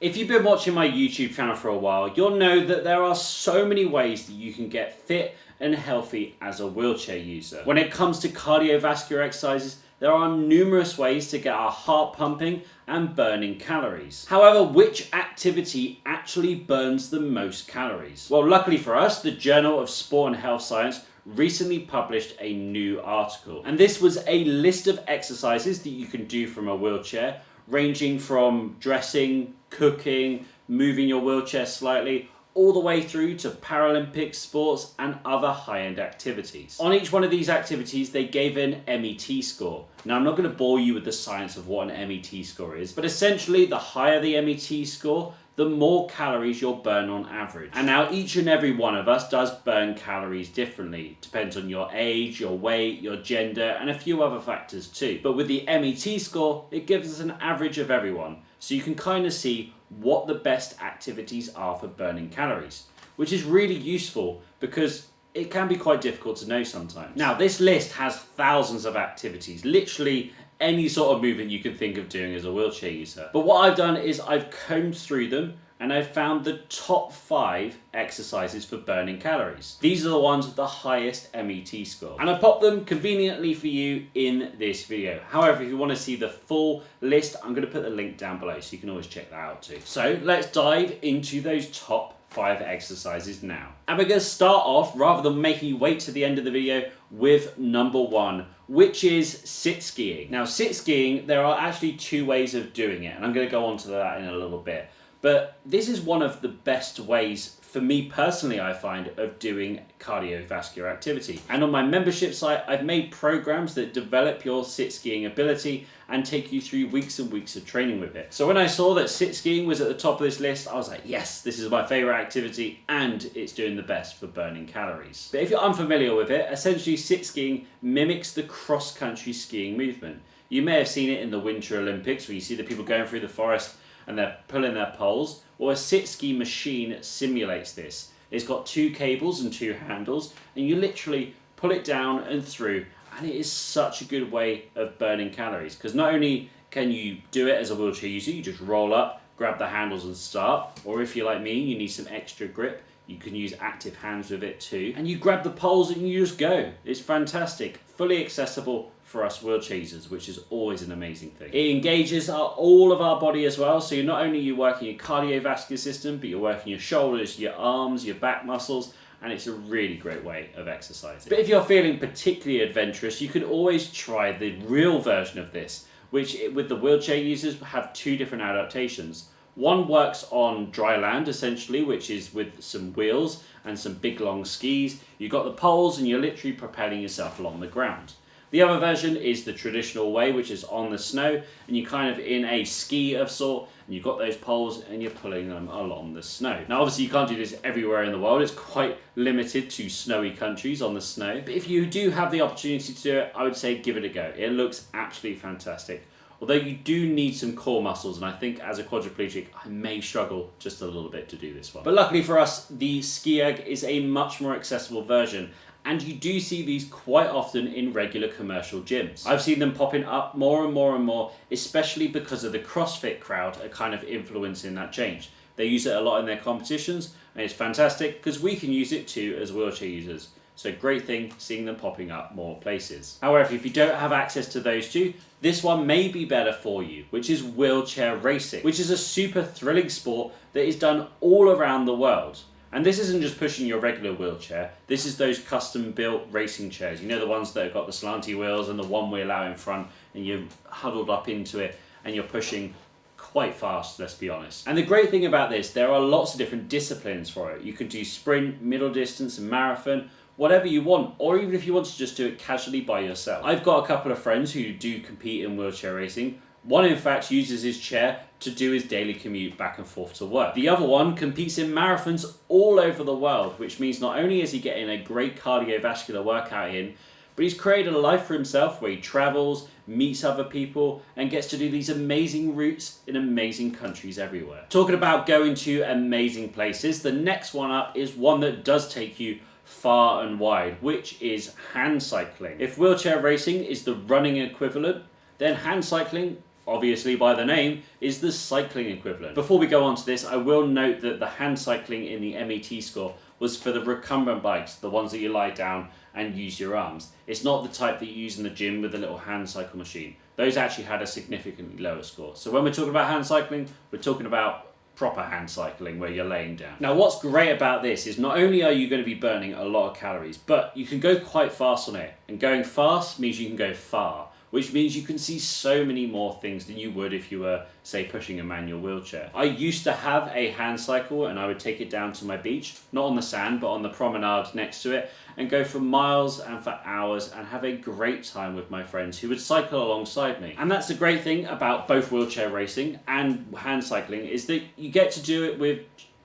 If you've been watching my YouTube channel for a while, you'll know that there are so many ways that you can get fit and healthy as a wheelchair user. When it comes to cardiovascular exercises, there are numerous ways to get our heart pumping and burning calories. However, which activity actually burns the most calories? Well, luckily for us, the Journal of Sport and Health Science recently published a new article. And this was a list of exercises that you can do from a wheelchair, ranging from dressing, cooking, moving your wheelchair slightly, all the way through to Paralympic sports and other high-end activities. On each one of these activities, they gave an MET score. Now, I'm not going to bore you with the science of what an MET score is, but essentially, the higher the MET score, the more calories you'll burn on average. And now each and every one of us does burn calories differently. Depends on your age, your weight, your gender, and a few other factors too. But with the MET score, it gives us an average of everyone. So you can kind of see what the best activities are for burning calories, which is really useful because it can be quite difficult to know sometimes. Now, this list has thousands of activities, literally any sort of movement you can think of doing as a wheelchair user. But what I've done is I've combed through them and I've found the top 5 exercises for burning calories. These are the ones with the highest MET score. And I popped them conveniently for you in this video. However, if you want to see the full list, I'm going to put the link down below so you can always check that out too. So let's dive into those top 5 exercises now. And we're going to start off, rather than making you wait to the end of the video, with number 1, which is sit skiing. Now, sit skiing, there are actually 2 ways of doing it, and I'm going to go on to that in a little bit. But this is one of the best ways, for me personally, I find, of doing cardiovascular activity. And on my membership site, I've made programs that develop your sit skiing ability and take you through weeks and weeks of training with it. So when I saw that sit skiing was at the top of this list, I was like, yes, this is my favorite activity and it's doing the best for burning calories. But if you're unfamiliar with it, essentially sit skiing mimics the cross-country skiing movement. You may have seen it in the Winter Olympics where you see the people going through the forest and they're pulling their poles. Well, a sit ski machine simulates this. It's got 2 cables and 2 handles, and you literally pull it down and through, and it is such a good way of burning calories, because not only can you do it as a wheelchair user, you just roll up, grab the handles and start, or if you're like me, you need some extra grip, you can use active hands with it too, and you grab the poles and you just go. It's fantastic, fully accessible for us wheelchair users, which is always an amazing thing. It engages all of our body as well, so you're not only you're working your cardiovascular system, but you're working your shoulders, your arms, your back muscles, and it's a really great way of exercising. But if you're feeling particularly adventurous, you can always try the real version of this, which with the wheelchair users have 2 different adaptations. One works on dry land, essentially, which is with some wheels and some big long skis. You've got the poles and you're literally propelling yourself along the ground. The other version is the traditional way, which is on the snow, and you're kind of in a ski of sort, and you've got those poles and you're pulling them along the snow. Now, obviously you can't do this everywhere in the world. It's quite limited to snowy countries on the snow. But if you do have the opportunity to do it, I would say give it a go. It looks absolutely fantastic. Although you do need some core muscles, and I think as a quadriplegic, I may struggle just a little bit to do this one. But luckily for us, the Skiag is a much more accessible version, and you do see these quite often in regular commercial gyms. I've seen them popping up more and more and more, especially because of the CrossFit crowd are kind of influencing that change. They use it a lot in their competitions, and it's fantastic because we can use it too as wheelchair users. So great thing seeing them popping up more places. However, if you don't have access to those 2, this one may be better for you, which is wheelchair racing, which is a super thrilling sport that is done all around the world. And this isn't just pushing your regular wheelchair, this is those custom built racing chairs. You know, the ones that have got the slanty wheels and the one wheel out in front, and you're huddled up into it and you're pushing quite fast, let's be honest. And the great thing about this, there are lots of different disciplines for it. You can do sprint, middle distance and marathon, whatever you want, or even if you want to just do it casually by yourself. I've got a couple of friends who do compete in wheelchair racing. One, in fact, uses his chair to do his daily commute back and forth to work. The other one competes in marathons all over the world, which means not only is he getting a great cardiovascular workout in, but he's created a life for himself where he travels, meets other people, and gets to do these amazing routes in amazing countries everywhere. Talking about going to amazing places, the next one up is one that does take you far and wide, which is hand cycling. If wheelchair racing is the running equivalent, then hand cycling obviously by the name, is the cycling equivalent. Before we go on to this, I will note that the hand cycling in the MET score was for the recumbent bikes, the ones that you lie down and use your arms. It's not the type that you use in the gym with the little hand cycle machine. Those actually had a significantly lower score. So when we're talking about hand cycling, we're talking about proper hand cycling where you're laying down. Now what's great about this is not only are you going to be burning a lot of calories, but you can go quite fast on it. And going fast means you can go far, which means you can see so many more things than you would if you were, say, pushing a manual wheelchair. I used to have a hand cycle and I would take it down to my beach, not on the sand, but on the promenade next to it, and go for miles and for hours and have a great time with my friends who would cycle alongside me. And that's the great thing about both wheelchair racing and hand cycling, is that you get to do it with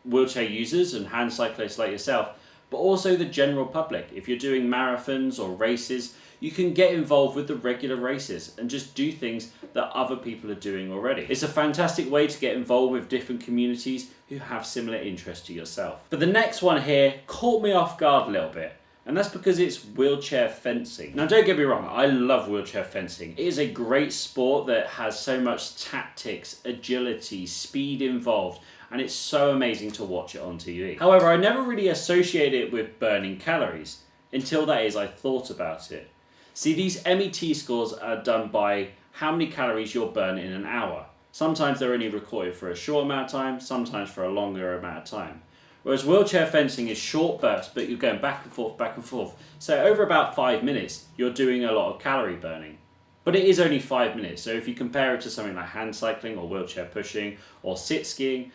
wheelchair users and hand cyclists like yourself, but also the general public. If you're doing marathons or races, you can get involved with the regular races and just do things that other people are doing already. It's a fantastic way to get involved with different communities who have similar interests to yourself. But the next one here caught me off guard a little bit, and that's because it's wheelchair fencing. Now don't get me wrong, I love wheelchair fencing. It is a great sport that has so much tactics, agility, speed involved, and it's so amazing to watch it on TV. However, I never really associated it with burning calories, until that is I thought about it. See, these MET scores are done by how many calories you'll burn in an hour. Sometimes they're only recorded for a short amount of time, sometimes for a longer amount of time. Whereas wheelchair fencing is short bursts, but you're going back and forth, back and forth. So over about 5 minutes, you're doing a lot of calorie burning. But it is only 5 minutes, so if you compare it to something like hand cycling or wheelchair pushing or sit skiing,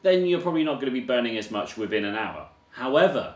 then you're probably not going to be burning as much within an hour. However,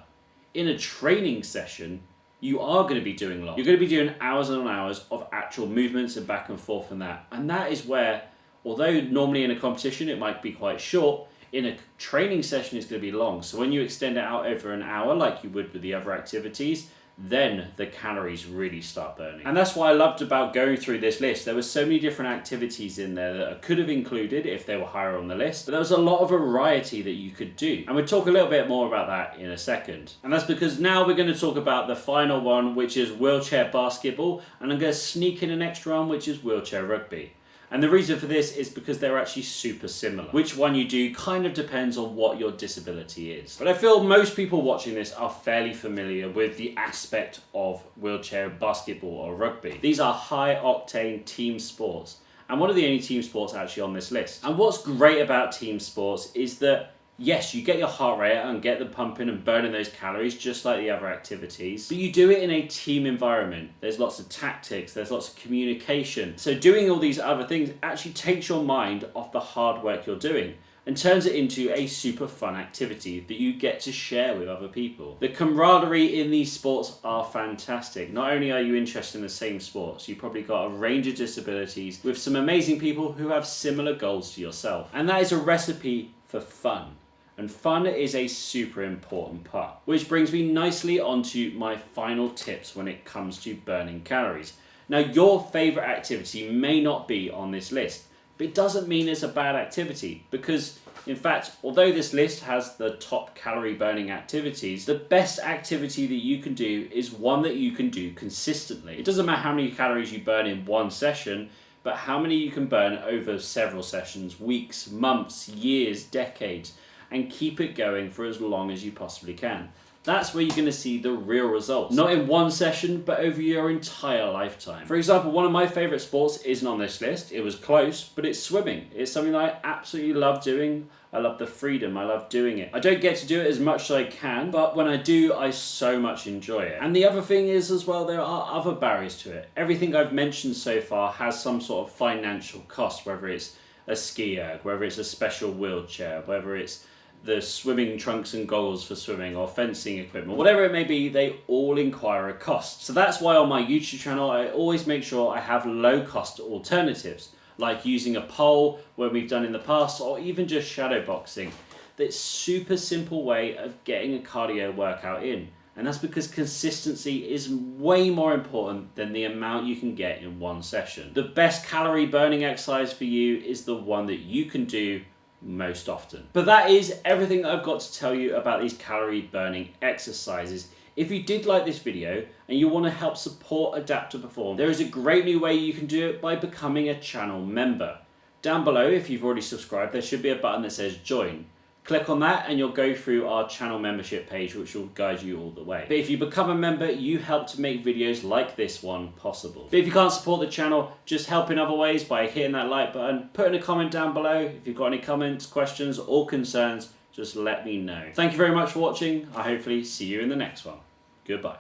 in a training session, you are going to be doing a lot. You're going to be doing hours and hours of actual movements and back and forth and that. And that is where, although normally in a competition it might be quite short, in a training session it's going to be long. So when you extend it out over an hour like you would with the other activities, then the calories really start burning. And that's what I loved about going through this list. There were so many different activities in there that I could have included if they were higher on the list, but there was a lot of variety that you could do. And we'll talk a little bit more about that in a second. And that's because now we're going to talk about the final one, which is wheelchair basketball, and I'm going to sneak in an extra one, which is wheelchair rugby. And the reason for this is because they're actually super similar. Which one you do kind of depends on what your disability is. But I feel most people watching this are fairly familiar with the aspect of wheelchair basketball or rugby. These are high octane team sports, and one of the only team sports actually on this list. And what's great about team sports is that yes, you get your heart rate and get them pumping and burning those calories just like the other activities, but you do it in a team environment. There's lots of tactics, there's lots of communication. So doing all these other things actually takes your mind off the hard work you're doing and turns it into a super fun activity that you get to share with other people. The camaraderie in these sports are fantastic. Not only are you interested in the same sports, you've probably got a range of disabilities with some amazing people who have similar goals to yourself. And that is a recipe for fun. And fun is a super important part. Which brings me nicely onto my final tips when it comes to burning calories. Now, your favourite activity may not be on this list, but it doesn't mean it's a bad activity, because in fact, although this list has the top calorie burning activities, the best activity that you can do is one that you can do consistently. It doesn't matter how many calories you burn in one session, but how many you can burn over several sessions, weeks, months, years, decades, and keep it going for as long as you possibly can. That's where you're going to see the real results. Not in one session, but over your entire lifetime. For example, one of my favourite sports isn't on this list. It was close, but it's swimming. It's something that I absolutely love doing. I love the freedom. I love doing it. I don't get to do it as much as I can, but when I do, I so much enjoy it. And the other thing is as well, there are other barriers to it. Everything I've mentioned so far has some sort of financial cost, whether it's a ski erg, whether it's a special wheelchair, whether it's the swimming trunks and goggles for swimming or fencing equipment, whatever it may be, they all inquire a cost. So that's why on my YouTube channel, I always make sure I have low cost alternatives, like using a pole when we've done in the past, or even just shadow boxing. That's super simple way of getting a cardio workout in. And that's because consistency is way more important than the amount you can get in one session. The best calorie burning exercise for you is the one that you can do most often. But that is everything I've got to tell you about these calorie burning exercises. If you did like this video and you want to help support Adapt to Perform, there is a great new way you can do it by becoming a channel member. Down below, if you've already subscribed, there should be a button that says join. Click on that and you'll go through our channel membership page, which will guide you all the way. But if you become a member, you help to make videos like this one possible. But if you can't support the channel, just help in other ways by hitting that like button, putting a comment down below. If you've got any comments, questions, or concerns, just let me know. Thank you very much for watching. I hopefully see you in the next one. Goodbye.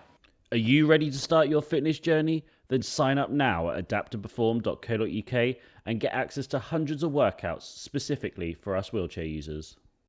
Are you ready to start your fitness journey? Then sign up now at adapttoperform.co.uk and get access to hundreds of workouts specifically for us wheelchair users.